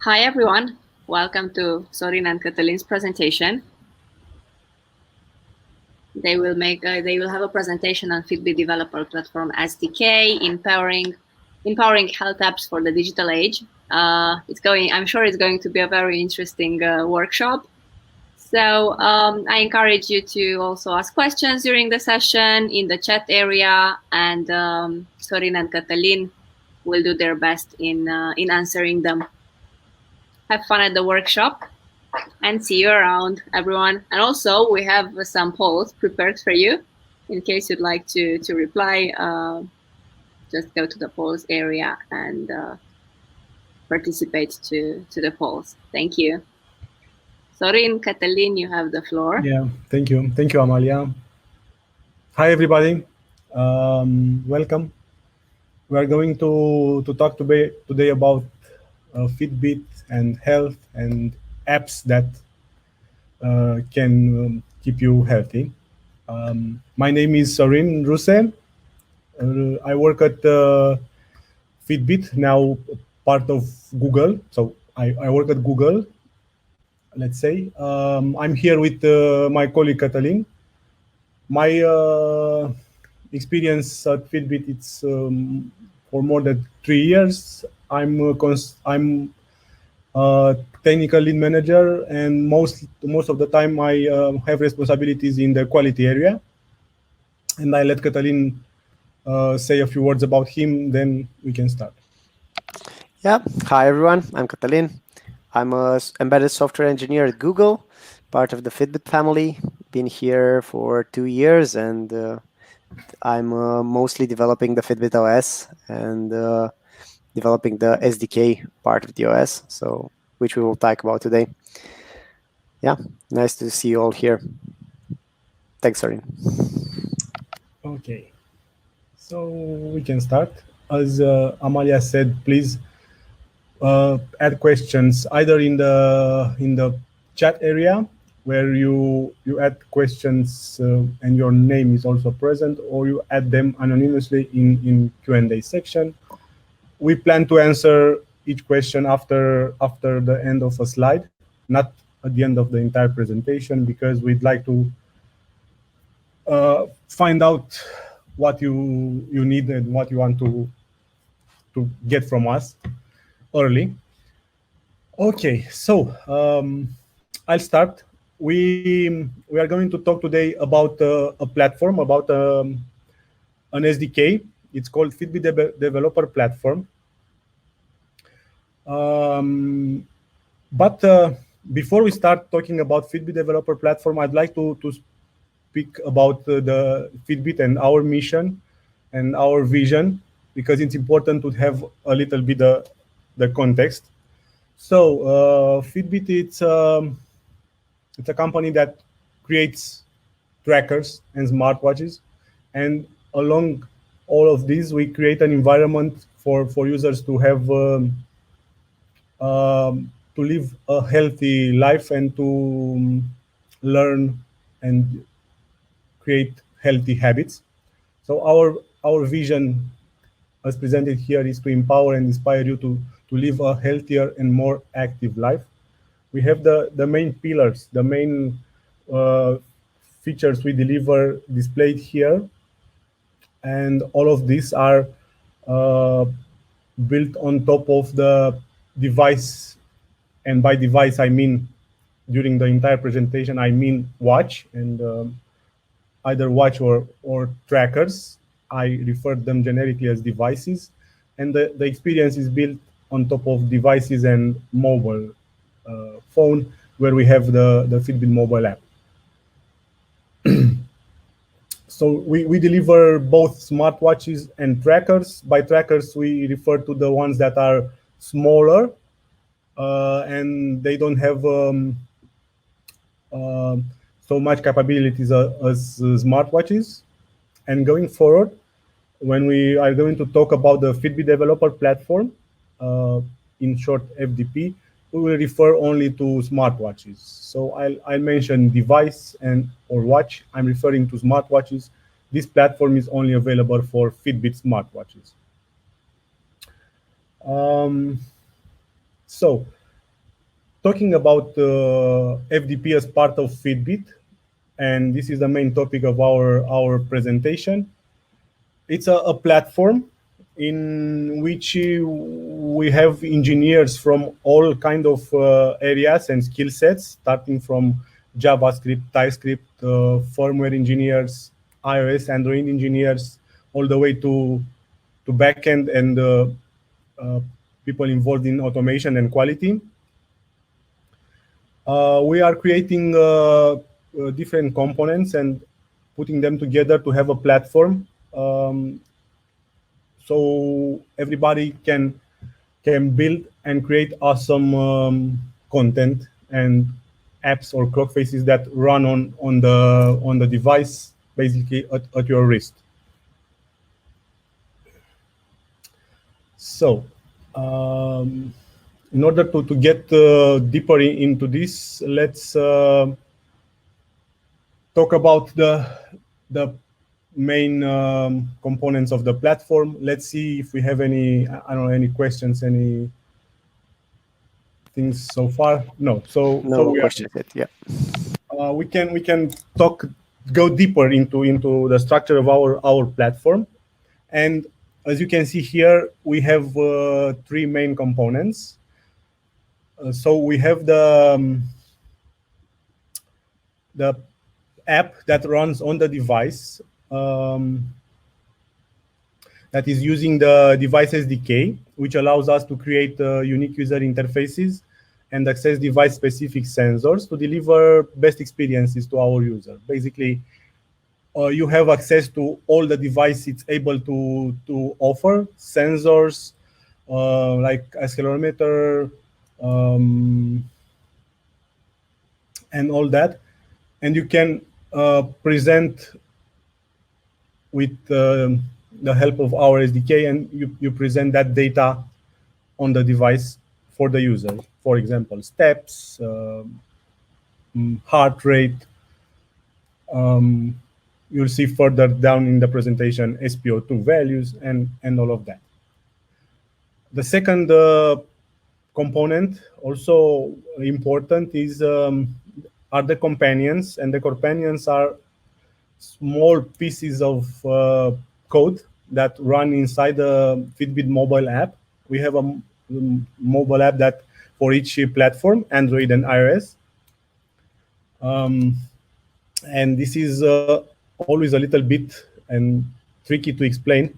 Hi everyone, welcome to Sorin and Catalin's presentation. They will have a presentation on Fitbit Developer Platform SDK, empowering health apps for the digital age. I'm sure it's going to be a very interesting workshop. So I encourage you to also ask questions during the session in the chat area, and Sorin and Catalin will do their best in answering them. Have fun at the workshop and see you around, everyone. And also, we have some polls prepared for you in case you'd like to reply. Just go to the polls area and participate to the polls. Thank you. Sorin, Catalin, you have the floor. Yeah, thank you, Amalia. Hi, everybody. Welcome. We are going to talk today about Fitbit and health and apps that can keep you healthy. My name is Sorin Ruse. I work at Fitbit, now part of Google. So I work at Google, let's say. I'm here with my colleague Catalin. My experience at Fitbit, it's for more than 3 years. I'm technical lead manager, and most of the time I have responsibilities in the quality area. And I let Catalin say a few words about him, then we can start. Yeah, hi everyone, I'm Catalin. I'm an embedded software engineer at Google, part of the Fitbit family. Been here for 2 years, and I'm mostly developing the Fitbit OS and developing the SDK part of the OS, which we will talk about today. Yeah, nice to see you all here. Thanks, Sorin. Okay, so we can start. As Amalia said, please add questions either in the chat area where you add questions and your name is also present, or you add them anonymously in Q&A section. We plan to answer each question after the end of a slide, not at the end of the entire presentation, because we'd like to find out what you need and what you want to get from us early. Okay, so I'll start. We are going to talk today about a platform, about an SDK. It's called Fitbit Developer Platform. But before we start talking about Fitbit Developer Platform, I'd like to speak about the Fitbit and our mission and our vision, because it's important to have a little bit the context. So Fitbit, it's a company that creates trackers and smartwatches, and along all of these, we create an environment for users to have to live a healthy life and to learn and create healthy habits. So our vision, as presented here, is to empower and inspire you to live a healthier and more active life. We have the main pillars, the main features we deliver displayed here, and all of these are built on top of the device. And by device, I mean, during the entire presentation, I mean watch, and either watch or trackers. I refer them generically as devices, and the experience is built on top of devices and mobile phone, where we have the Fitbit mobile app. So we deliver both smartwatches and trackers. By trackers, we refer to the ones that are smaller and they don't have so much capabilities as smartwatches. And going forward, when we are going to talk about the Fitbit Developer Platform, in short FDP, we will refer only to smartwatches. So I'll mention device or watch. I'm referring to smartwatches. This platform is only available for Fitbit smartwatches. So talking about FDP as part of Fitbit, and this is the main topic of our presentation. It's a platform in which we have engineers from all kind of areas and skill sets, starting from JavaScript, TypeScript, firmware engineers, iOS, Android engineers, all the way to backend and people involved in automation and quality. We are creating different components and putting them together to have a platform, so everybody can build and create awesome content and apps or clock faces that run on the device, basically at your wrist. So in order to get deeper into this, let's talk about the main components of the platform. Let's see if we have any, I don't know, any questions, any things so far. No. So no questions yet. Yeah. We can go deeper into the structure of our platform, and as you can see here, we have three main components. So we have the app that runs on the device, that is using the device SDK, which allows us to create unique user interfaces and access device-specific sensors to deliver best experiences to our user. Basically, you have access to all the device it's able to offer, sensors like accelerometer and all that, and you can present with the help of our SDK, and you present that data on the device for the user. For example, steps, heart rate. You'll see further down in the presentation SpO2 values and all of that. The second component, also important, is are the companions, and the companions are small pieces of code that run inside the Fitbit mobile app. We have a mobile app that for each platform, Android and iOS. And this is always a little bit and tricky to explain.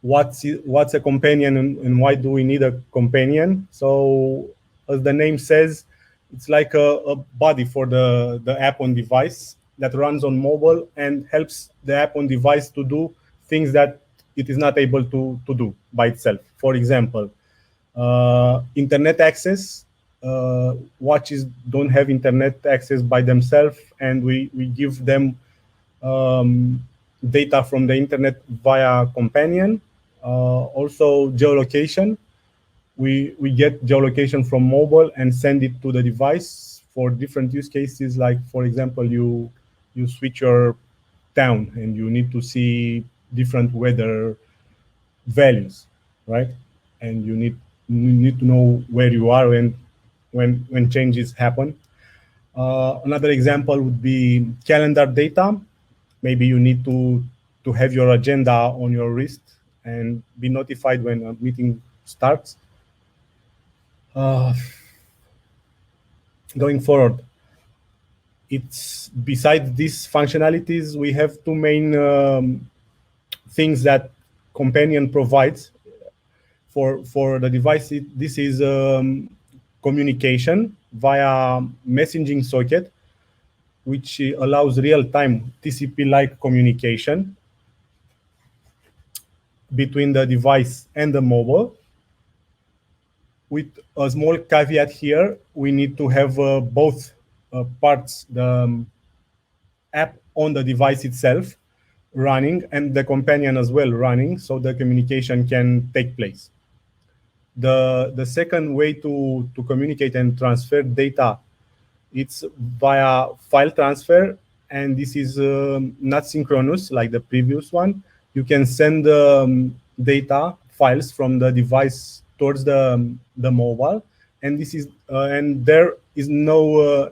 What's a companion and why do we need a companion? So as the name says, it's like a body for the app on device that runs on mobile and helps the app on device to do things that it is not able to do by itself. For example, internet access. Watches don't have internet access by themselves, and we give them data from the internet via companion. Also geolocation. We get geolocation from mobile and send it to the device for different use cases. Like, for example, you switch your town and you need to see different weather values, right? And you need to know where you are when changes happen. Another example would be calendar data. Maybe you need to have your agenda on your wrist and be notified when a meeting starts. Going forward, it's besides these functionalities, we have two main things that companion provides for the device. This is communication via messaging socket, which allows real-time TCP-like communication between the device and the mobile. With a small caveat here, we need to have both parts, the app on the device itself running and the companion as well running, so the communication can take place. The second way to communicate and transfer data, it's via file transfer, and this is not synchronous like the previous one. You can send data files from the device towards the mobile, and this is and there is no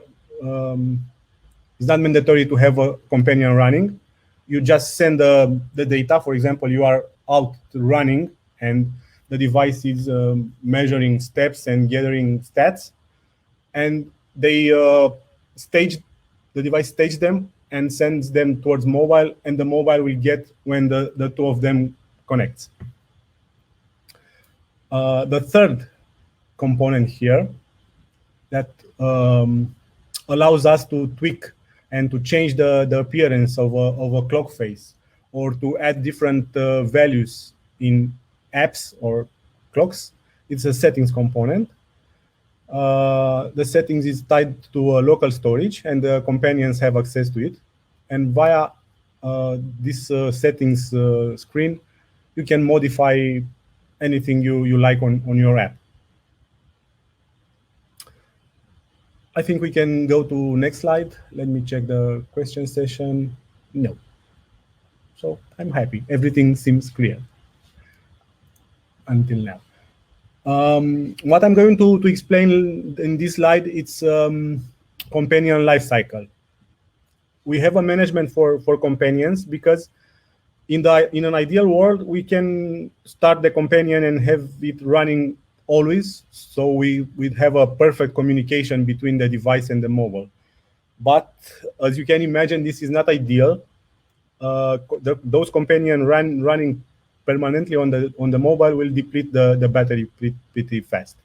it's not mandatory to have a companion running. You just send the data. For example, you are out running and the device is measuring steps and gathering stats, and they the device stage them and sends them towards mobile, and the mobile will get when the two of them connect. The third component here that allows us to tweak and to change the appearance of a clock face, or to add different values in apps or clocks. It's a settings component. The settings is tied to a local storage, and the companions have access to it. And via this settings screen, you can modify anything you like on your app. I think we can go to next slide. Let me check the question session. No. So I'm happy. Everything seems clear until now. What I'm going to explain in this slide, it's companion lifecycle. We have a management for companions because in an ideal world, we can start the companion and have it running always, so we'd have a perfect communication between the device and the mobile. But as you can imagine, this is not ideal. Those companions running permanently on the mobile will deplete the battery pretty fast.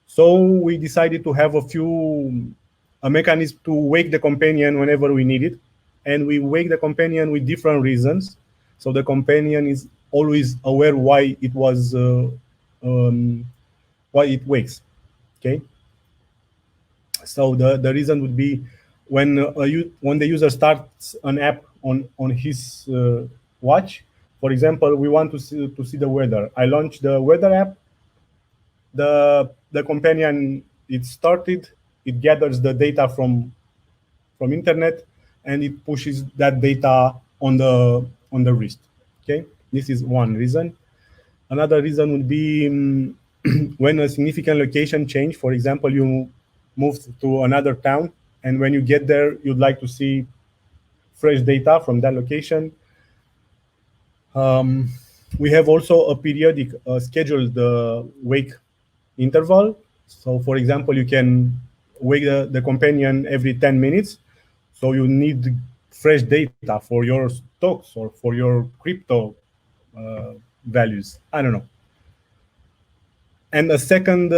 So we decided to have a mechanism to wake the companion whenever we need it, and we wake the companion with different reasons. So the companion is always aware why it was why it wakes. Okay. So the reason would be when the user starts an app on his watch. For example, we want to see the weather. I launch the weather app. The companion, it started. It gathers the data from internet, and it pushes that data on the wrist. Okay, this is one reason. Another reason would be when a significant location change. For example, you moved to another town, and when you get there, you'd like to see fresh data from that location. We have also a periodic scheduled wake interval. So, for example, you can wake the companion every 10 minutes. So you need fresh data for your stocks or for your crypto values. I don't know. And a second,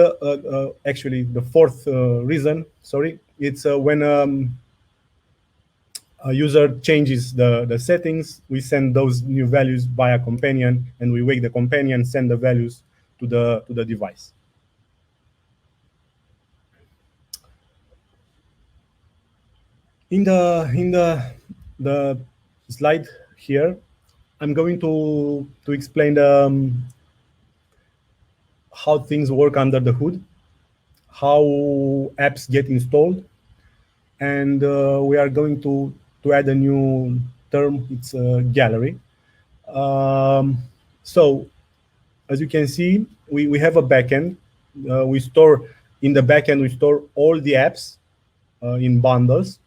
actually, the fourth reason, sorry, it's when a user changes the settings, we send those new values via companion, and we wake the companion, send the values to the device. In the slide here, I'm going to explain how things work under the hood, how apps get installed, and we are going to add a new term. It's a gallery. So as you can see, we have a backend. We store in the backend, we store all the apps in bundles.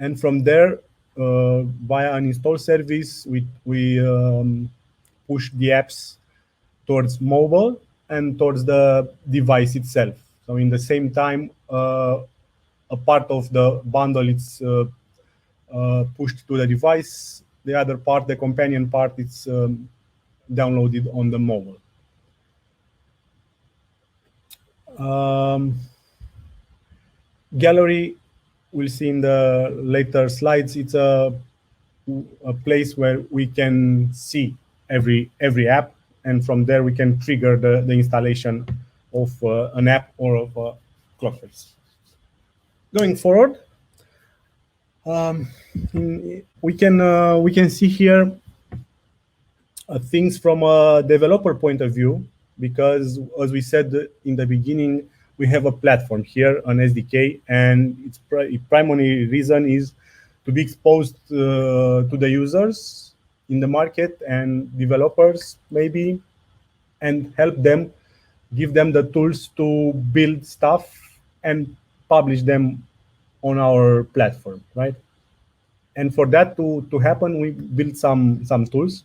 And from there, via an install service, we push the apps towards mobile and towards the device itself. So in the same time, a part of the bundle it's pushed to the device. The other part, the companion part, it's downloaded on the mobile. Gallery, we'll see in the later slides. It's a place where we can see every app, and from there we can trigger the installation of an app or of a clock face. Going forward, we can see here things from a developer point of view, because as we said in the beginning, we have a platform here, an SDK, and its primary reason is to be exposed to the users in the market and developers maybe, and help them give them the tools to build stuff and publish them on our platform, right? And for that to happen, we built some tools.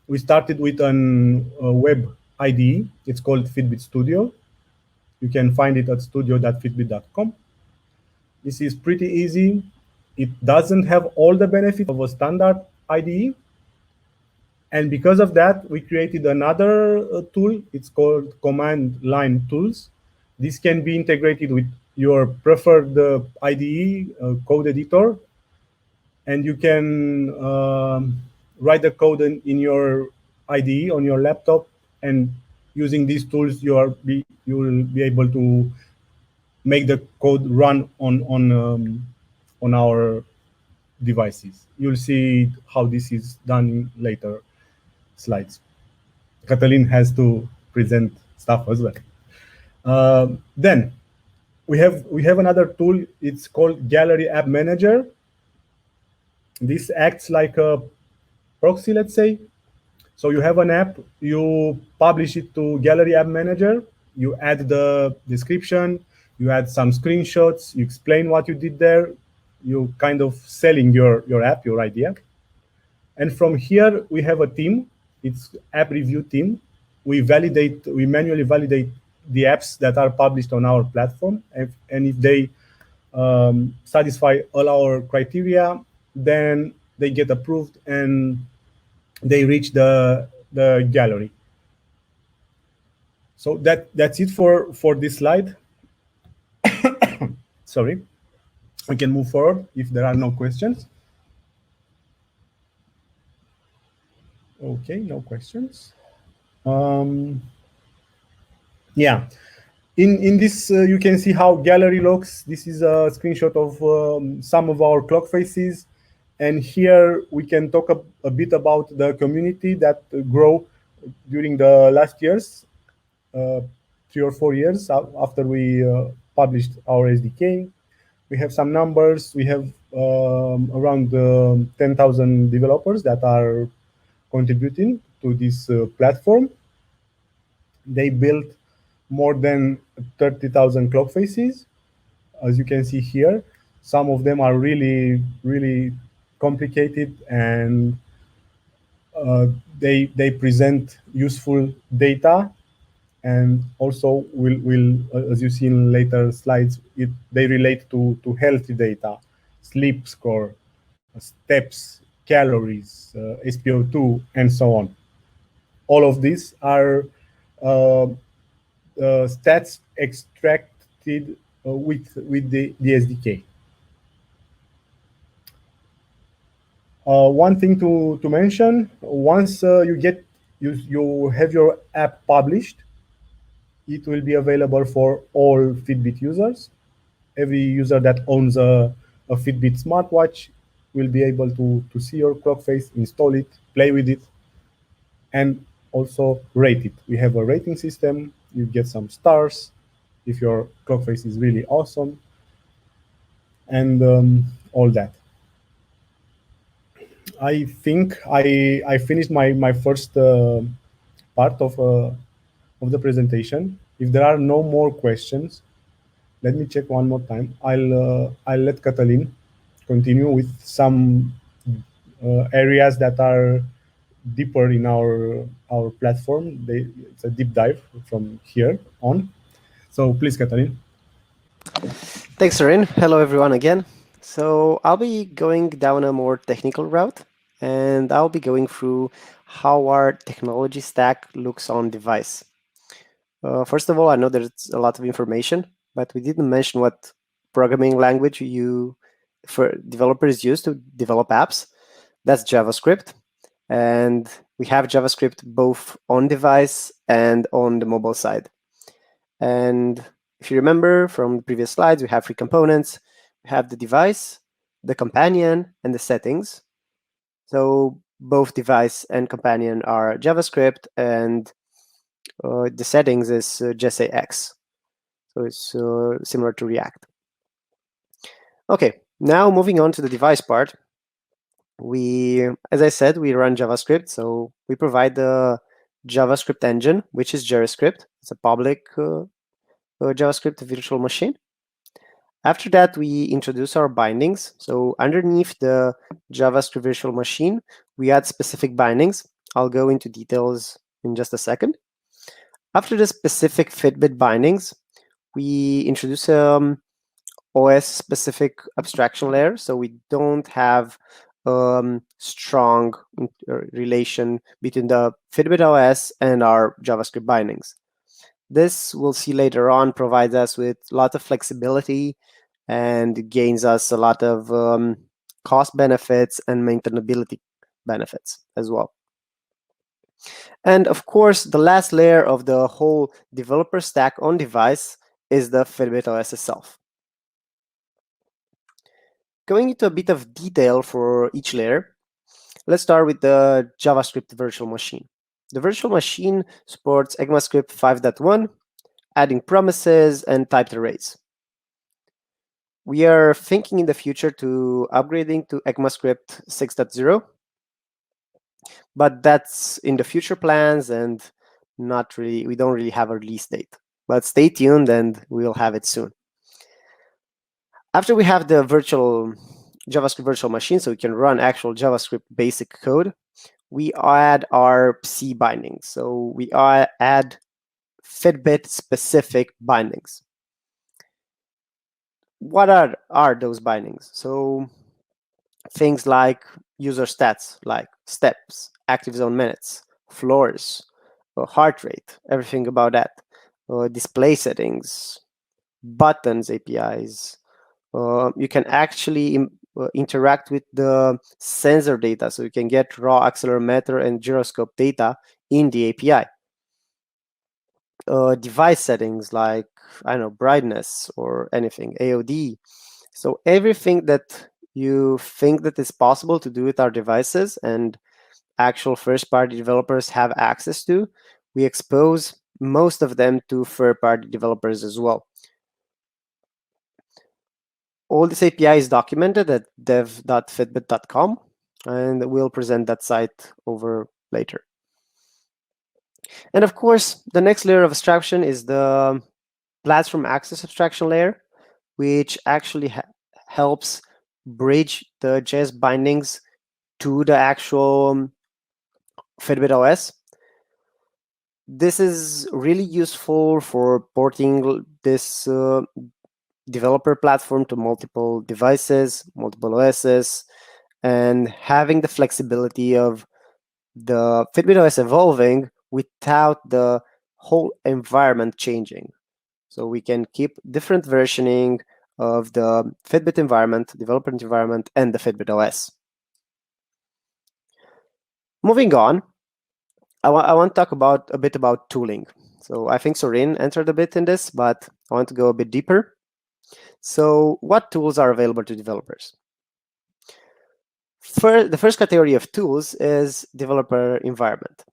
We started with an web IDE. It's called Fitbit Studio. You can find it at studio.fitbit.com. This is pretty easy. It doesn't have all the benefits of a standard IDE. And because of that, we created another tool. It's called Command Line Tools. This can be integrated with your preferred IDE code editor, and you can write the code in your IDE on your laptop. And using these tools, you will be able to make the code run on our devices. You'll see how this is done in later slides. Catalin has to present stuff as well. Then we have another tool. It's called Gallery App Manager. This acts like a proxy, let's say. So you have an app, you publish it to Gallery App Manager, you add the description, you add some screenshots, you explain what you did there, you kind of selling your app, your idea. And from here, we have a team. It's app review team. We manually validate the apps that are published on our platform. And if they satisfy all our criteria, then they get approved and they reach the gallery. So that's it for this slide. Sorry. We can move forward if there are no questions. Okay, no questions. Yeah, in this you can see how gallery looks. This is a screenshot of some of our clock faces, and here we can talk a bit about the community that grew during the last years, 3 or 4 years after we published our SDK. We have some numbers. We have around 10,000 developers that are contributing to this platform. They built more than 30,000 clock faces. As you can see here, some of them are really, really complicated, and they present useful data. And also, will as you see in later slides, they relate to healthy data, sleep score, steps, calories, SpO2, and so on. All of these are stats extracted with the SDK. One thing to mention: once you have your app published, it will be available for all Fitbit users. Every user that owns a Fitbit smartwatch will be able to see your clock face, install it, play with it, and also rate it. We have a rating system. You get some stars if your clock face is really awesome, and all that. I think I finished my first part of the presentation. If there are no more questions, let me check one more time. I'll let Catalin continue with some areas that are deeper in our platform. It's a deep dive from here on. So please, Catalin. Thanks, Sorin. Hello, everyone, again. So I'll be going down a more technical route, and I'll be going through how our technology stack looks on device. First of all, I know there's a lot of information, but we didn't mention what programming language for developers use to develop apps. That's JavaScript. And we have JavaScript both on device and on the mobile side. And if you remember from the previous slides, we have 3 components. We have the device, the companion, and the settings. So both device and companion are JavaScript, and the settings is just X. So it's similar to React. Okay, now moving on to the device part. As I said, we run JavaScript, so we provide the JavaScript engine, which is JavaScript. It's a public JavaScript virtual machine. After that, we introduce our bindings. So underneath the JavaScript virtual machine, we add specific bindings. I'll go into details in just a second. After the specific Fitbit bindings, we introduce OS-specific abstraction layer, so we don't have strong relation between the Fitbit OS and our JavaScript bindings. This, we'll see later on, provides us with a lot of flexibility and gains us a lot of cost benefits and maintainability benefits as well. And of course, the last layer of the whole developer stack on device is the Fitbit OS itself. Going into a bit of detail for each layer, let's start with the JavaScript virtual machine. The virtual machine supports ECMAScript 5.1, adding promises and typed arrays. We are thinking in the future to upgrading to ECMAScript 6.0, but that's in the future plans and not really, we don't really have a release date. But stay tuned and we'll have it soon. After we have the JavaScript virtual machine, so we can run actual JavaScript basic code, we add our C bindings. So we add Fitbit specific bindings. What are those bindings? So things like user stats, like steps, active zone minutes, floors, heart rate, everything about that, display settings, buttons, APIs. You can actually interact with the sensor data, so you can get raw accelerometer and gyroscope data in the API. Device settings like, I don't know, brightness or anything, AOD. So everything that you think that is possible to do with our devices and actual first-party developers have access to, we expose most of them to third-party developers as well. All this API is documented at dev.fitbit.com, and we'll present that site over later. And of course, the next layer of abstraction is the platform access abstraction layer, which actually helps bridge the JS bindings to the actual Fitbit OS. This is really useful for porting this developer platform to multiple devices, multiple OSs, and having the flexibility of the Fitbit OS evolving without the whole environment changing. So we can keep different versioning of the Fitbit environment, developer environment, and the Fitbit OS. Moving on, I want to talk a bit about tooling. So I think Sorin entered a bit in this, but I want to go a bit deeper. So what tools are available to developers? The first category of tools is developer environment.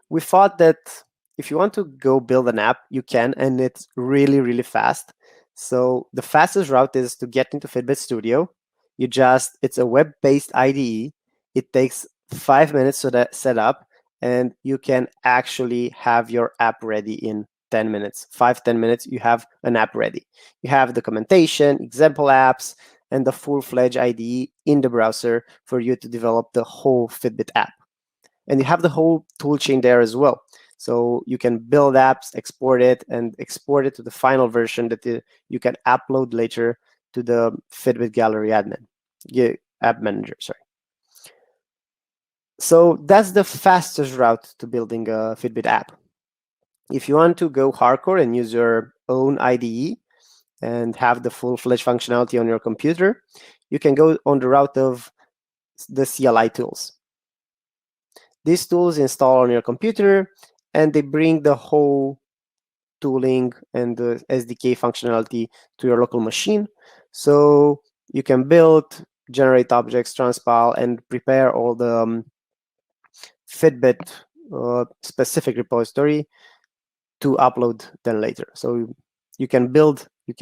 We thought that if you want to go build an app, you can, and it's really, really fast. So the fastest route is to get into Fitbit Studio. It's a web-based IDE. It takes 5 minutes to set up, and you can actually have your app ready in 10 minutes. 5-10 minutes, you have an app ready. You have documentation, example apps, and the full-fledged IDE in the browser for you to develop the whole Fitbit app. And you have the whole toolchain there as well. So you can build apps, export it to the final version that you can upload later to the Fitbit Gallery app manager. Sorry. So that's the fastest route to building a Fitbit app. If you want to go hardcore and use your own IDE and have the full-fledged functionality on your computer, you can go on the route of the CLI tools. These tools install on your computer, and they bring the whole tooling and the SDK functionality to your local machine. So you can build, generate objects, transpile, and prepare all the Fitbit specific repository to upload then later. So you can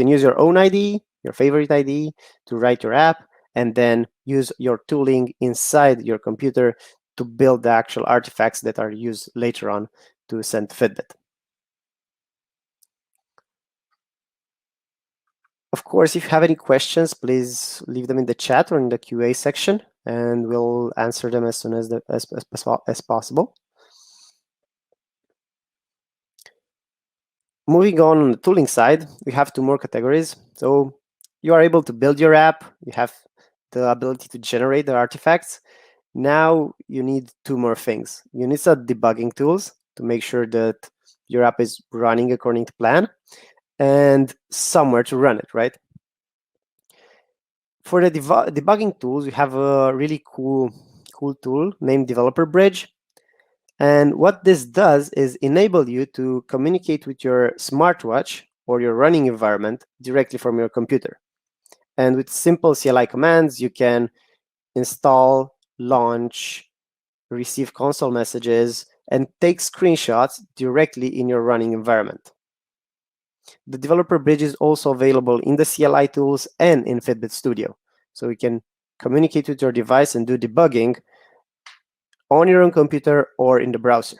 use your own IDE, your favorite IDE, to write your app, and then use your tooling inside your computer to build the actual artifacts that are used later on to send to Fitbit. Of course, if you have any questions, please leave them in the chat or in the QA section, and we'll answer them as soon as possible. Moving on the tooling side, we have two more categories. So you are able to build your app. You have the ability to generate the artifacts. Now you need two more things. You need some debugging tools to make sure that your app is running according to plan, and somewhere to run it, right? For the debugging tools, we have a really cool tool named Developer Bridge. And what this does is enable you to communicate with your smartwatch or your running environment directly from your computer. And with simple CLI commands, you can install, launch, receive console messages, and take screenshots directly in your running environment. The developer bridge is also available in the CLI tools and in Fitbit Studio. So you can communicate with your device and do debugging on your own computer or in the browser.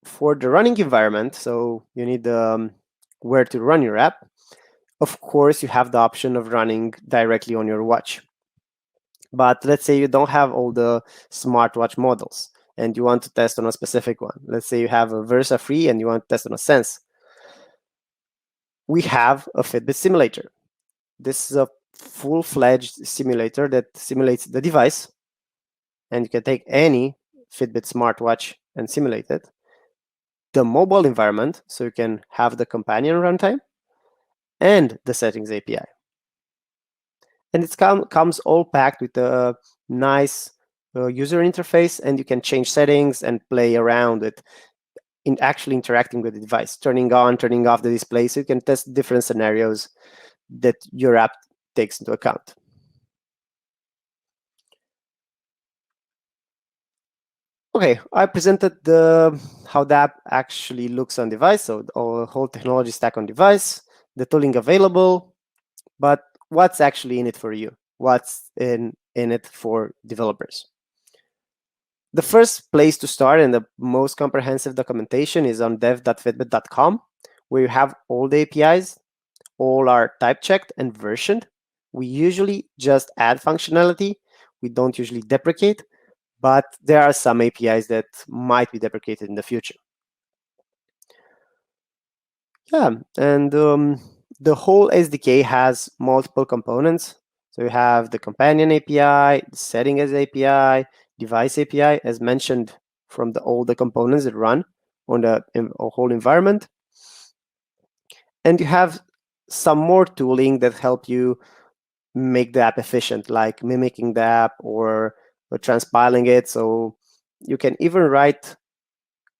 For the running environment, so you need where to run your app. Of course, you have the option of running directly on your watch. But let's say you don't have all the smartwatch models and you want to test on a specific one. Let's say you have a Versa Free and you want to test on a Sense. We have a Fitbit simulator. This is a full-fledged simulator that simulates the device, and you can take any Fitbit smartwatch and simulate it. The mobile environment, so you can have the companion runtime, and the settings API. And it comes all packed with a nice user interface, and you can change settings and play around with actually interacting with the device, turning on, turning off the display, so you can test different scenarios that your app takes into account. Okay, I presented how the app actually looks on device, so the whole technology stack on device, the tooling available, but what's actually in it for you? What's in it for developers? The first place to start and the most comprehensive documentation is on dev.fitbit.com, where you have all the APIs. All are type checked and versioned. We usually just add functionality. We don't usually deprecate, but there are some APIs that might be deprecated in the future. Yeah, and the whole SDK has multiple components. So you have the companion API, the settings API, device API, as mentioned from all the components that run on the whole environment. And you have some more tooling that help you make the app efficient, like mimicking the app or transpiling it. So you can even write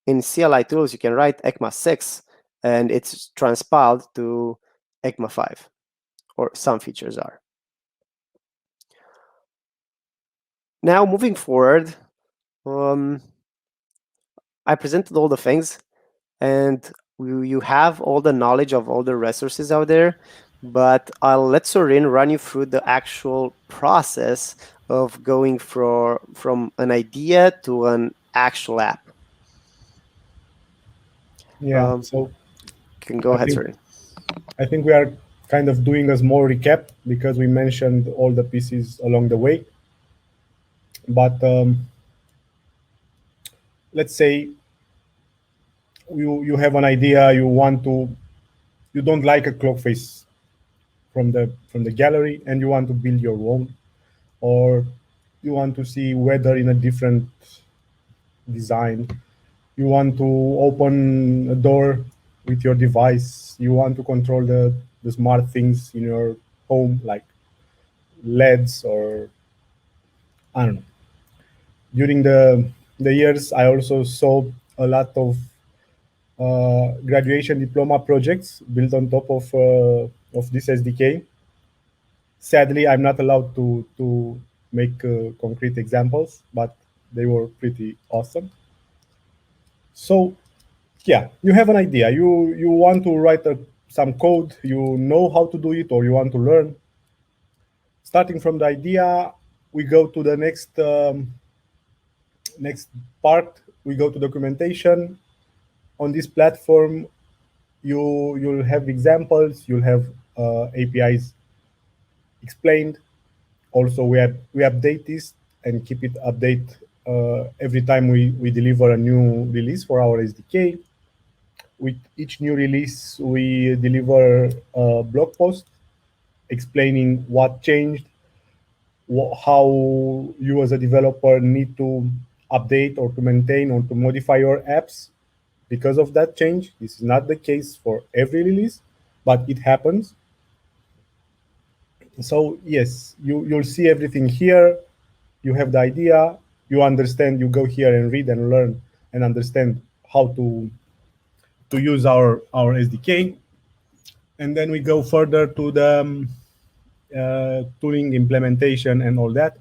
in CLI tools, you can write ECMA 6 and it's transpiled to ECMA 5, or some features are. Now moving forward, I presented all the things, and you have all the knowledge of all the resources out there, but I'll let Sorin run you through the actual process of going from an idea to an actual app. Yeah, so you can go ahead, Sorin. I think we are kind of doing a small recap because we mentioned all the pieces along the way. But let's say you have an idea, you don't like a clock face from the gallery, and you want to build your own, or you want to see weather in a different design. You want to open a door with your device. You want to control the smart things in your home, like LEDs, or I don't know. During the years, I also saw a lot of graduation diploma projects built on top of this SDK. Sadly, I'm not allowed to make concrete examples, but they were pretty awesome. So yeah, you have an idea. You want to write some code, you know how to do it, or you want to learn. Starting from the idea, we go to the next part. We go to documentation. On this platform, you'll have examples, you'll have APIs explained. Also, we update this and keep it update every time we deliver a new release for our SDK. With each new release, we deliver a blog post explaining what changed, how you as a developer need to update or to maintain or to modify your apps because of that change. This is not the case for every release, but it happens. So yes, you'll see everything here. You have the idea, you understand, you go here and read and learn and understand how to use our SDK. And then we go further to the tooling implementation and all that.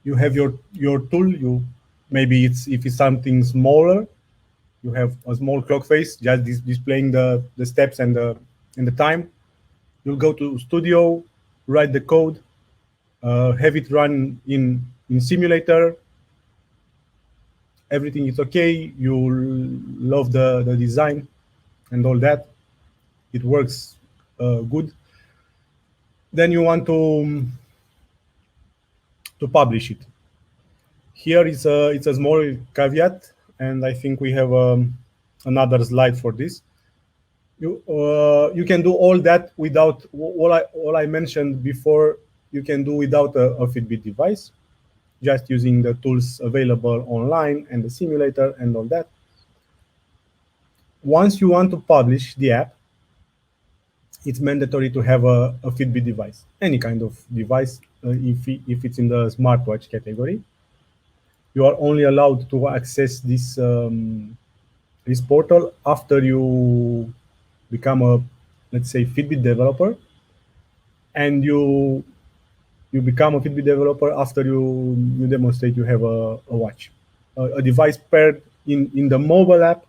You have your tool. You maybe if it's something smaller, you have a small clock face just displaying the steps and the time. You'll go to Studio, write the code, have it run in simulator. Everything is okay. You'll love the design and all that. It works good. Then you want to publish it. Here it's a small caveat, and I think we have another slide for this. You can do all that without all I mentioned before. You can do without a Fitbit device, just using the tools available online and the simulator and all that. Once you want to publish the app, it's mandatory to have a Fitbit device, any kind of device. If it's in the smartwatch category, you are only allowed to access this portal after you become a, let's say, Fitbit developer, and you become a Fitbit developer after you demonstrate you have a watch, a device paired in the mobile app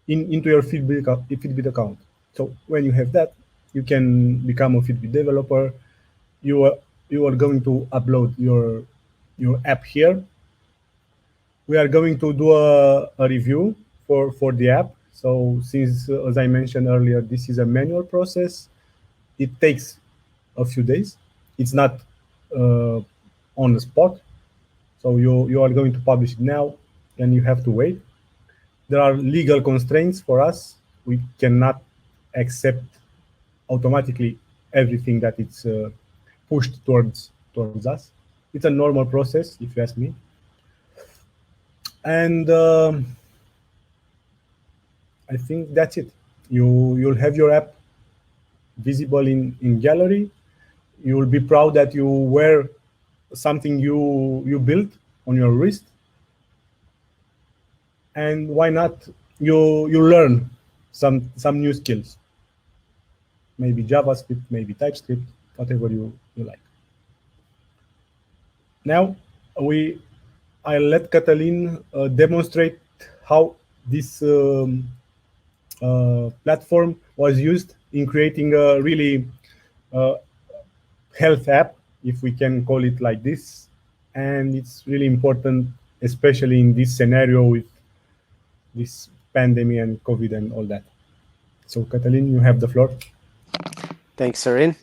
into your Fitbit account. So when you have that, you can become a Fitbit developer. You are going to upload your app here. We are going to do a review for the app. So since, as I mentioned earlier, this is a manual process, it takes a few days. It's not on the spot. So you are going to publish it now, and you have to wait. There are legal constraints for us. We cannot accept automatically everything that it's pushed towards us. It's a normal process, if you ask me. And I think that's it. You'll have your app visible in gallery. You'll be proud that you wear something you built on your wrist. And why not you learn some new skills, maybe JavaScript, maybe TypeScript, whatever you like. Now I'll let Catalin demonstrate how this platform was used in creating a really health app, if we can call it like this. And it's really important, especially in this scenario with this pandemic and COVID and all that. So Catalin, you have the floor. Thanks, Sorin.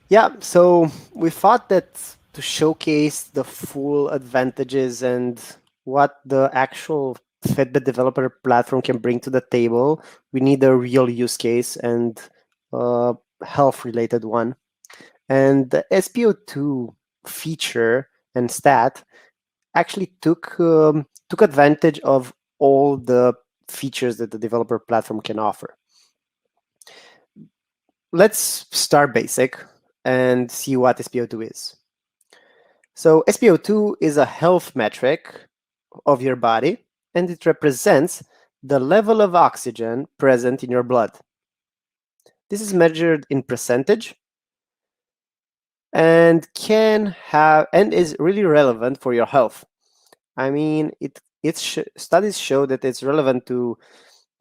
Yeah, so we thought that to showcase the full advantages and what the actual Fitbit developer platform can bring to the table, we need a real use case and a health-related one. And the SPO2 feature and stat actually took advantage of all the features that the developer platform can offer. Let's start basic and see what SPO2 is. So SPO2 is a health metric of your body, and it represents the level of oxygen present in your blood. This is measured in percentage and is really relevant for your health. I mean, studies show that it's relevant to,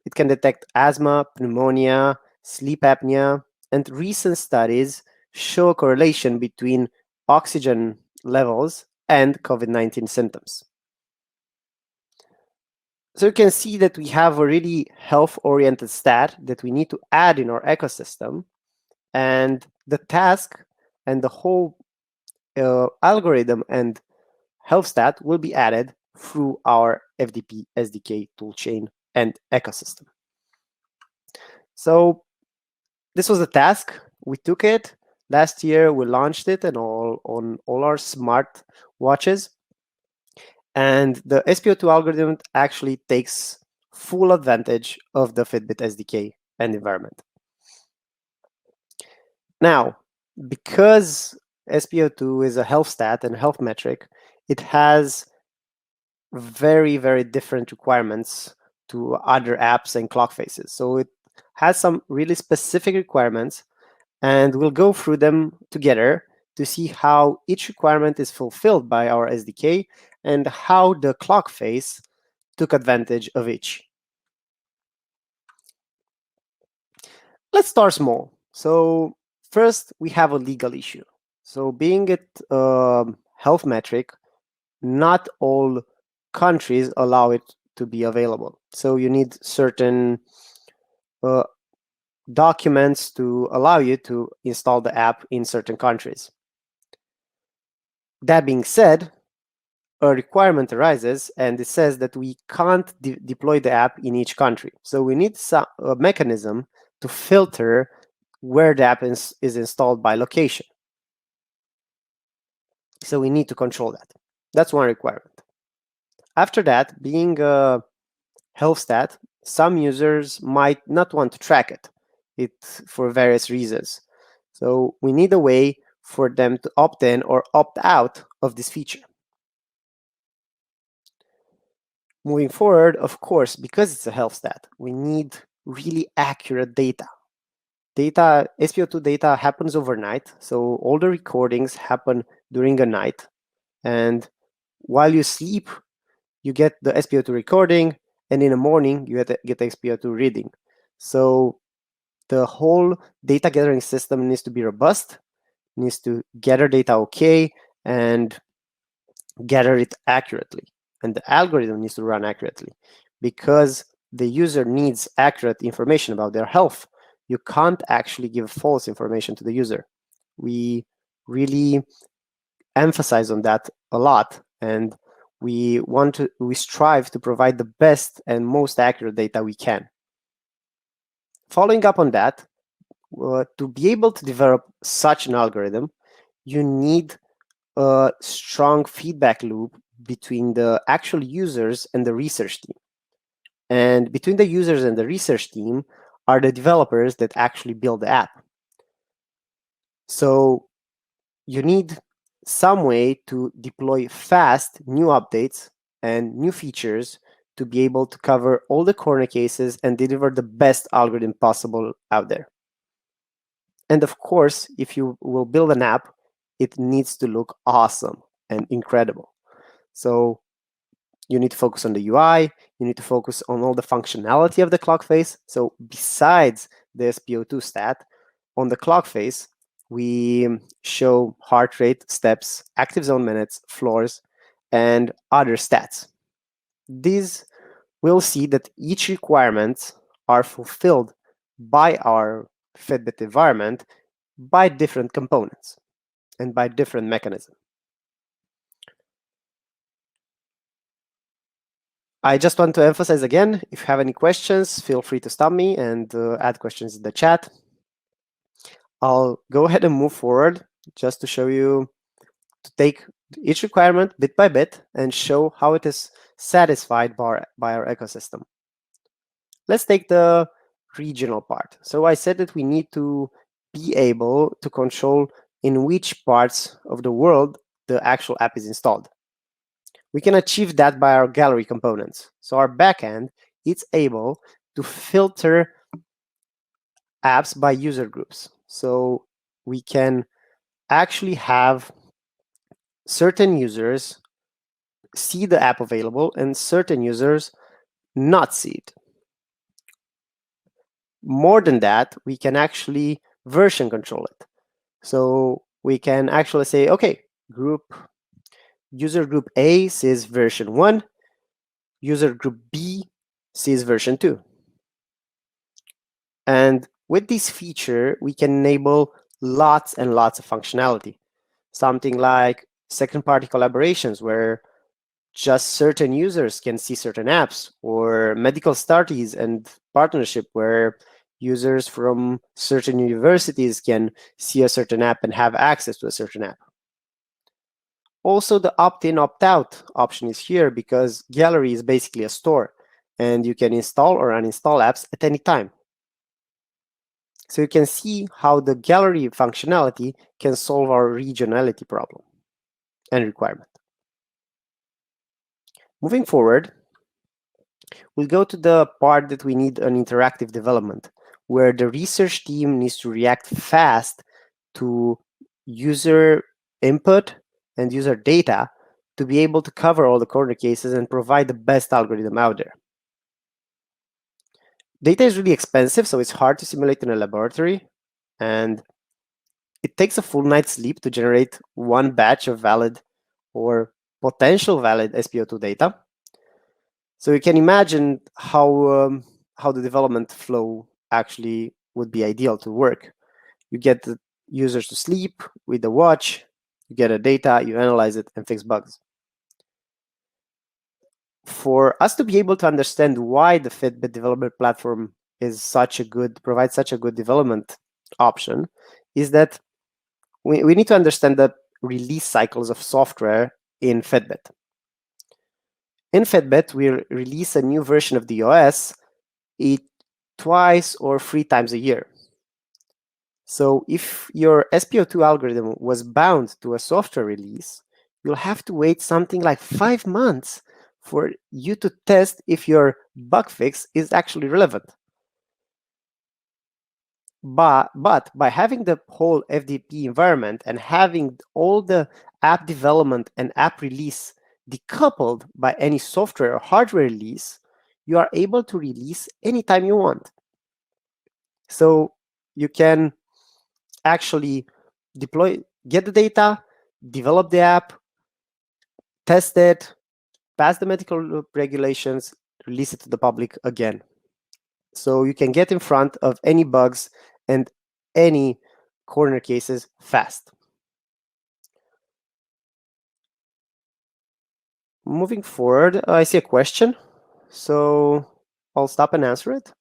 it can detect asthma, pneumonia, sleep apnea, and recent studies show a correlation between oxygen levels and COVID-19 symptoms. So you can see that we have a really health-oriented stat that we need to add in our ecosystem, and the task and the whole algorithm and health stat will be added through our FDP SDK toolchain and ecosystem. So this was the task. We took it. Last year, we launched it on all our smart watches. And the SPO2 algorithm actually takes full advantage of the Fitbit SDK and environment. Now, because SPO2 is a health stat and health metric, it has very, very different requirements to other apps and clock faces. So it has some really specific requirements, and we'll go through them together to see how each requirement is fulfilled by our SDK and how the clock face took advantage of each. Let's start small. So first, we have a legal issue. So being it health metric, not all countries allow it to be available. So you need certain documents to allow you to install the app in certain countries. That being said, a requirement arises and it says that we can't deploy the app in each country. So we need a mechanism to filter where the app is installed by location. So we need to control that. That's one requirement. After that, being a health stat, some users might not want to track it for various reasons. So we need a way for them to opt in or opt out of this feature. Moving forward, of course, because it's a health stat, we need really accurate data. SPO2 data happens overnight, so all the recordings happen during a night. And while you sleep, you get the SPO2 recording, and in the morning, you get the SPO2 reading. So the whole data gathering system needs to be robust, needs to gather data okay, and gather it accurately. And the algorithm needs to run accurately because the user needs accurate information about their health. You can't actually give false information to the user. We really emphasize on that a lot, and we strive to provide the best and most accurate data we can. Following up on that, to be able to develop such an algorithm, you need a strong feedback loop between the actual users and the research team. And between the users and the research team are the developers that actually build the app. So you need some way to deploy fast new updates and new features to be able to cover all the corner cases and deliver the best algorithm possible out there. And of course, if you will build an app, it needs to look awesome and incredible. So you need to focus on the UI, you need to focus on all the functionality of the clock face. So besides the SPO2 stat, on the clock face, we show heart rate, steps, active zone minutes, floors, and other stats. These will see that each requirements are fulfilled by our Fitbit environment by different components and by different mechanisms. I just want to emphasize again, if you have any questions, feel free to stop me and add questions in the chat. I'll go ahead and move forward just to show you, to take each requirement bit by bit and show how it is satisfied by our ecosystem. Let's take the regional part. So I said that we need to be able to control in which parts of the world the actual app is installed. We can achieve that by our gallery components. So our backend is able to filter apps by user groups. So we can actually have certain users see the app available and certain users not see it. More than that, we can actually version control it. So we can actually say, okay, group User group A sees version 1, user group B sees version 2. And with this feature, we can enable lots and lots of functionality. Something like second-party collaborations where just certain users can see certain apps, or medical studies and partnership where users from certain universities can see a certain app and have access to a certain app. Also, the opt-in, opt-out option is here because Gallery is basically a store, and you can install or uninstall apps at any time. So you can see how the Gallery functionality can solve our regionality problem and requirement. Moving forward, we'll go to the part that we need an interactive development, where the research team needs to react fast to user input and user data to be able to cover all the corner cases and provide the best algorithm out there. Data is really expensive, so it's hard to simulate in a laboratory, and it takes a full night's sleep to generate one batch of valid or potential valid SPO2 data. So you can imagine how the development flow actually would be ideal to work. You get the users to sleep with the watch, you get the data, you analyze it, and fix bugs. For us to be able to understand why the Fitbit development platform provides such a good development option, is that we need to understand the release cycles of software in Fitbit. In Fitbit, we release a new version of the OS twice or 3 times a year. So if your SPO2 algorithm was bound to a software release, you'll have to wait something like 5 months for you to test if your bug fix is actually relevant. But by having the whole FDP environment and having all the app development and app release decoupled by any software or hardware release, you are able to release anytime you want. So you can actually get the data, develop the app, test it, pass the medical regulations, release it to the public again. So you can get in front of any bugs and any corner cases fast. Moving forward, I see a question, so I'll stop and answer it.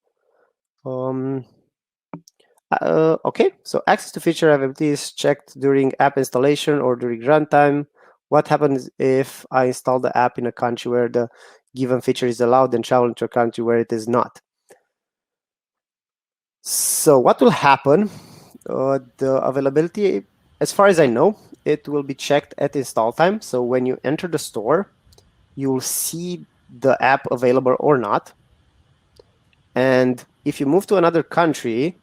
Okay, so access to feature availability is checked during app installation or during runtime. What happens if I install the app in a country where the given feature is allowed and travel into a country where it is not? So what will happen? The availability, as far as I know, it will be checked at install time. So when you enter the store, you will see the app available or not. And if you move to another country,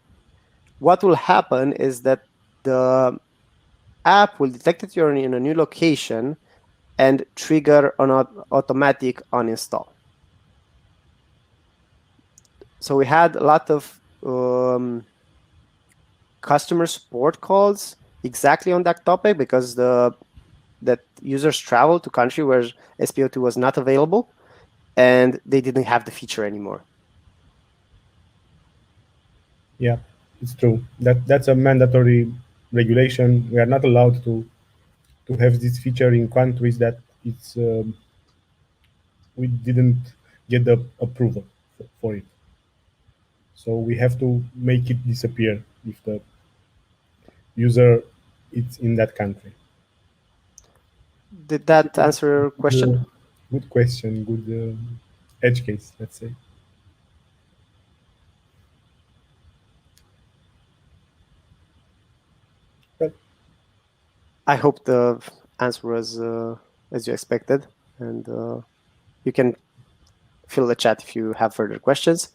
what will happen is that the app will detect that you're in a new location and trigger an automatic uninstall. So we had a lot of customer support calls exactly on that topic because that users traveled to country where SPO2 was not available and they didn't have the feature anymore. Yeah, it's true. That's a mandatory regulation. We are not allowed to have this feature in countries that it's we didn't get the approval for it. So we have to make it disappear if the user is in that country. Did that answer your question? Good question. Good edge case, let's say. But I hope the answer was as you expected, and you can fill the chat if you have further questions.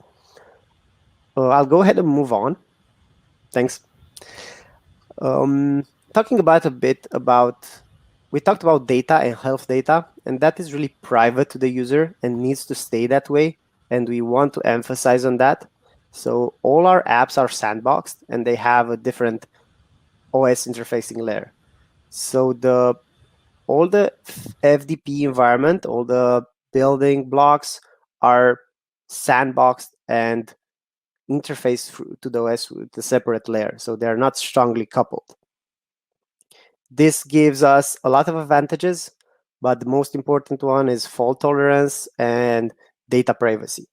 I'll go ahead and move on. Thanks. Talking we talked about data and health data, and that is really private to the user and needs to stay that way. And we want to emphasize on that. So all our apps are sandboxed and they have a different OS interfacing layer. So the all the FDP environment, all the building blocks are sandboxed and interface to the OS with a separate layer, so they're not strongly coupled. This gives us a lot of advantages, but the most important one is fault tolerance and data privacy.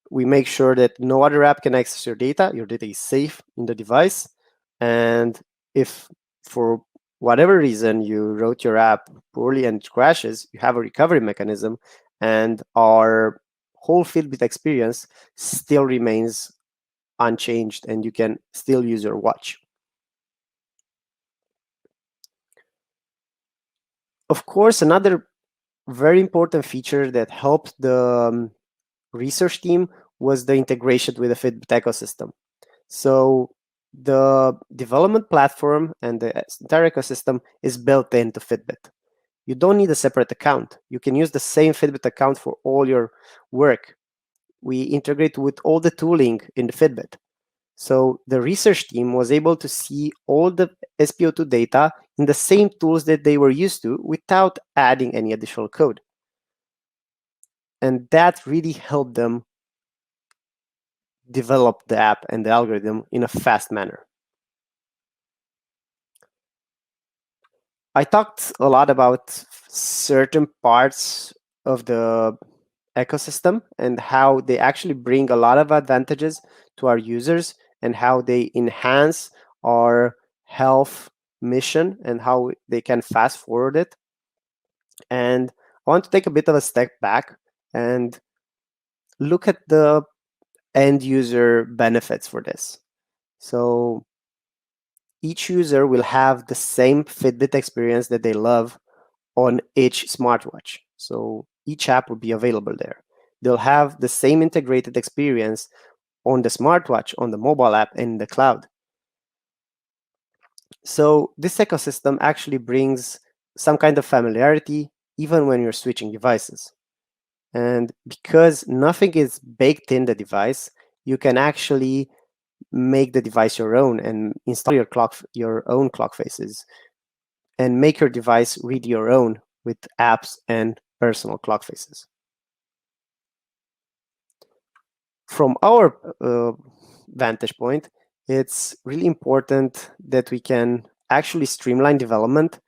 We make sure that no other app can access your data is safe in the device, and if for whatever reason you wrote your app poorly and it crashes, you have a recovery mechanism, and our whole Fitbit experience still remains unchanged, and you can still use your watch. Of course, another very important feature that helped the research team was the integration with the Fitbit ecosystem. So the development platform and the entire ecosystem is built into Fitbit. You don't need a separate account. You can use the same Fitbit account for all your work. We integrate with all the tooling in the Fitbit. So the research team was able to see all the SpO2 data in the same tools that they were used to without adding any additional code. And that really helped them develop the app and the algorithm in a fast manner. I talked a lot about certain parts of the ecosystem and how they actually bring a lot of advantages to our users and how they enhance our health mission and how they can fast forward it. And I want to take a bit of a step back and look at the end user benefits for this. So each user will have the same Fitbit experience that they love on each smartwatch. So each app will be available there. They'll have the same integrated experience on the smartwatch, on the mobile app, and in the cloud. So this ecosystem actually brings some kind of familiarity even when you're switching devices. And because nothing is baked in the device, you can actually make the device your own and install your own clock faces and make your device read your own with apps and personal clock faces. From our vantage point, it's really important that we can actually streamline development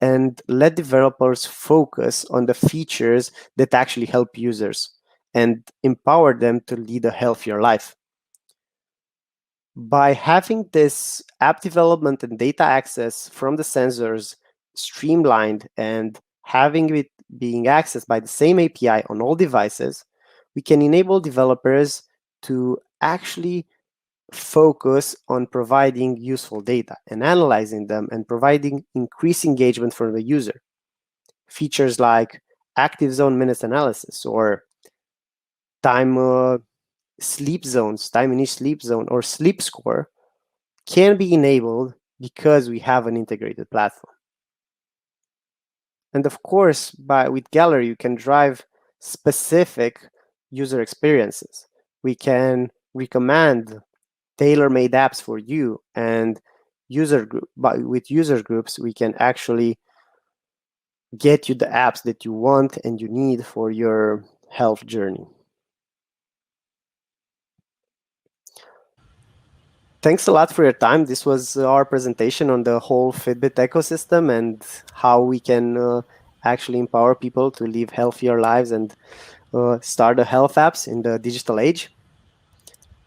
and let developers focus on the features that actually help users and empower them to lead a healthier life. By having this app development and data access from the sensors streamlined and having it being accessed by the same API on all devices, we can enable developers to actually focus on providing useful data and analyzing them and providing increased engagement for the user. Features like active zone minutes analysis or time sleep zones, time in each sleep zone, or sleep score can be enabled because we have an integrated platform. And of course, with Gallery, you can drive specific user experiences. We can recommend tailor-made apps for you, and with user groups, we can actually get you the apps that you want and you need for your health journey. Thanks a lot for your time. This was our presentation on the whole Fitbit ecosystem and how we can actually empower people to live healthier lives and start the health apps in the digital age.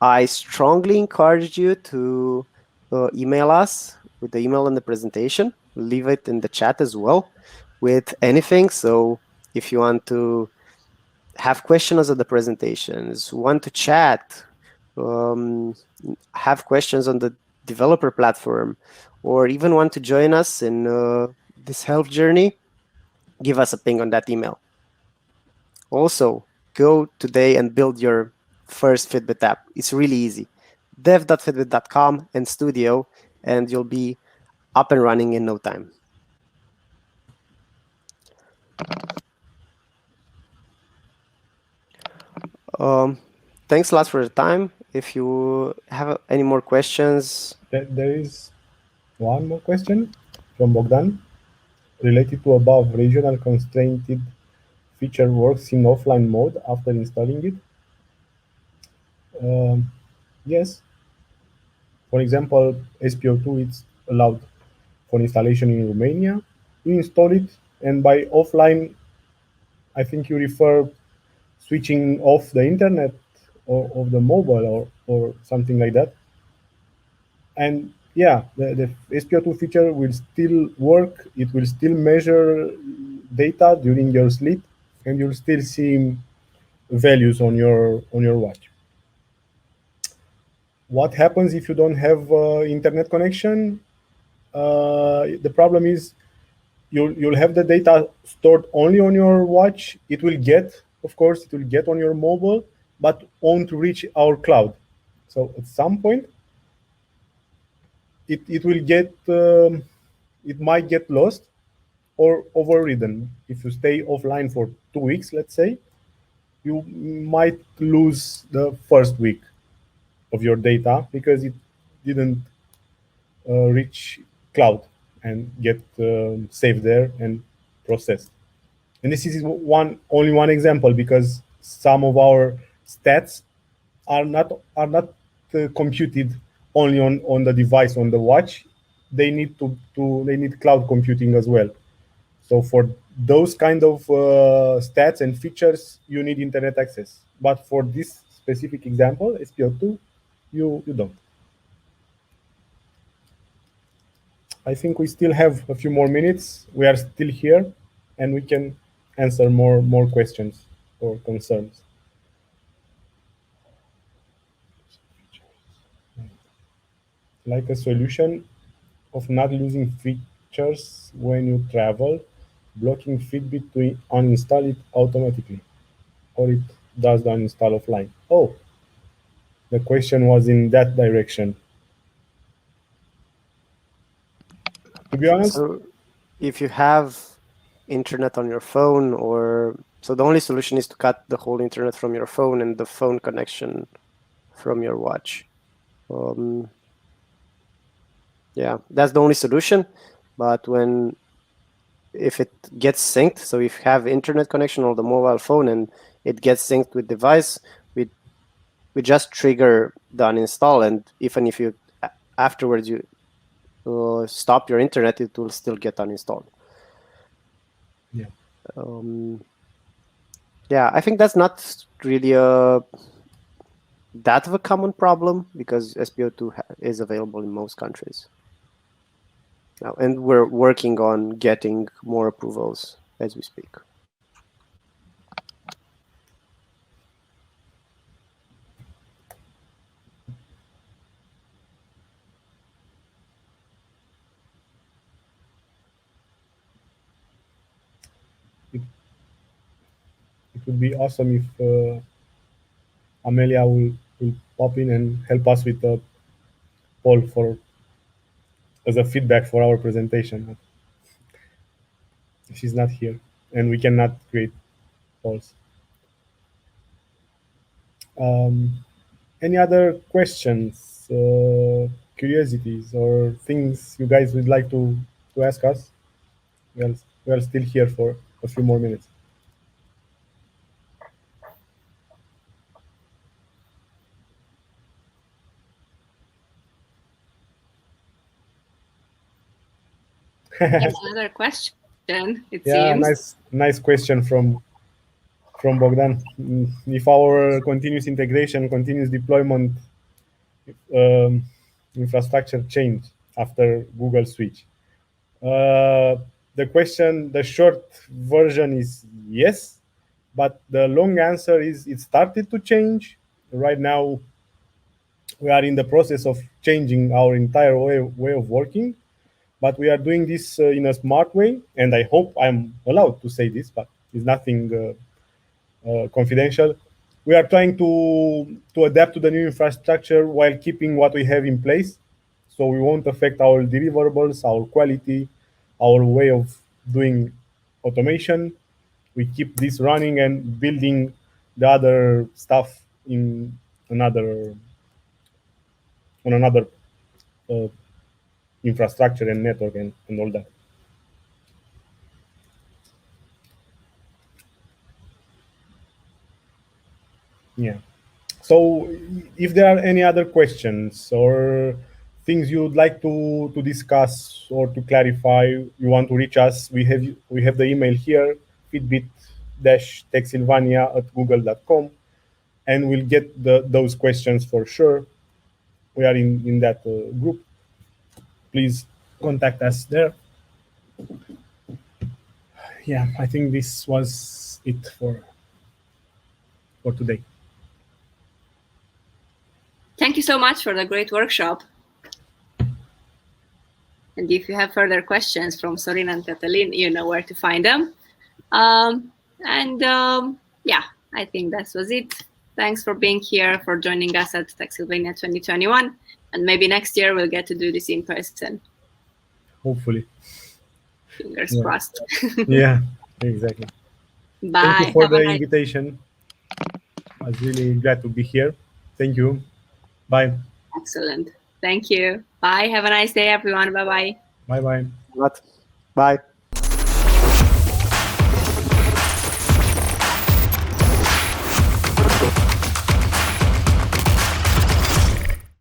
I strongly encourage you to email us with the email in the presentation. Leave it in the chat as well with anything. So if you want to have questions of the presentations, want to chat, have questions on the developer platform, or even want to join us in this health journey, give us a ping on that email. Also, go today and build your first Fitbit app. It's really easy. dev.fitbit.com and studio, and you'll be up and running in no time. Thanks a lot for the time. If you have any more questions. There is one more question from Bogdan. related to above, regional constrained feature works in offline mode after installing it? Yes. For example, SPO2 is allowed for installation in Romania. You install it, and by offline, I think you refer switching off the internet or of the mobile or something like that. And yeah, the SPO2 feature will still work. It will still measure data during your sleep, and you'll still see values on your watch. What happens if you don't have internet connection? The problem is you'll have the data stored only on your watch. It will get, of course, it will get on your mobile, but won't reach our cloud. So at some point, it will get, it might get lost or overridden. If you stay offline for 2 weeks, let's say, you might lose the first week of your data because it didn't reach cloud and get saved there and processed. And this is only one example because some of our stats are not computed only on the device on the watch. They need they need cloud computing as well. So for those kind of stats and features, you need internet access. But for this specific example, SPO2, you don't. I think we still have a few more minutes. We are still here, and we can answer more questions or concerns. Like a solution of not losing features when you travel, blocking Fitbit to uninstall it automatically, or it does the uninstall offline. Oh, the question was in that direction. To be honest, So if you have internet on your phone, or so the only solution is to cut the whole internet from your phone and the phone connection from your watch. Yeah, that's the only solution. But if it gets synced, so if you have internet connection on the mobile phone and it gets synced with device, we just trigger the uninstall, and even if you afterwards you stop your internet, it will still get uninstalled. Yeah. Yeah, I think that's not really that of a common problem because SPO2 is available in most countries now, and we're working on getting more approvals as we speak. It would be awesome if Amelia will pop in and help us with a poll for as a feedback for our presentation. She's not here, and we cannot create polls. Any other questions, curiosities, or things you guys would like to ask us? We are still here for a few more minutes. Yes, another question, it Yeah, seems. nice question from Bogdan. If our continuous integration, continuous deployment infrastructure change after Google switch. The short version is yes, but the long answer is it started to change. Right now, we are in the process of changing our entire way of working, but we are doing this in a smart way, and I hope I'm allowed to say this, but it's nothing confidential. We are trying to adapt to the new infrastructure while keeping what we have in place, so we won't affect our deliverables, our quality, our way of doing automation. We keep this running and building the other stuff in another on another uh, infrastructure and network and all that. Yeah. So if there are any other questions or things you would like to discuss or to clarify, you want to reach us, we have the email here, fitbit-techsylvania@google.com, and we'll get those questions for sure. We are in that group. Please contact us there. Yeah, I think this was it for today. Thank you so much for the great workshop. And if you have further questions from Sorin and Catalin, you know where to find them. Yeah, I think that was it. Thanks for being here, for joining us at Techsylvania 2021. And maybe next year we'll get to do this in person. Hopefully. Fingers crossed. Yeah, exactly. Bye. Thank you for the invitation. I was really glad to be here. Thank you. Bye. Excellent. Thank you. Bye. Have a nice day, everyone. Bye-bye. Bye-bye. Bye.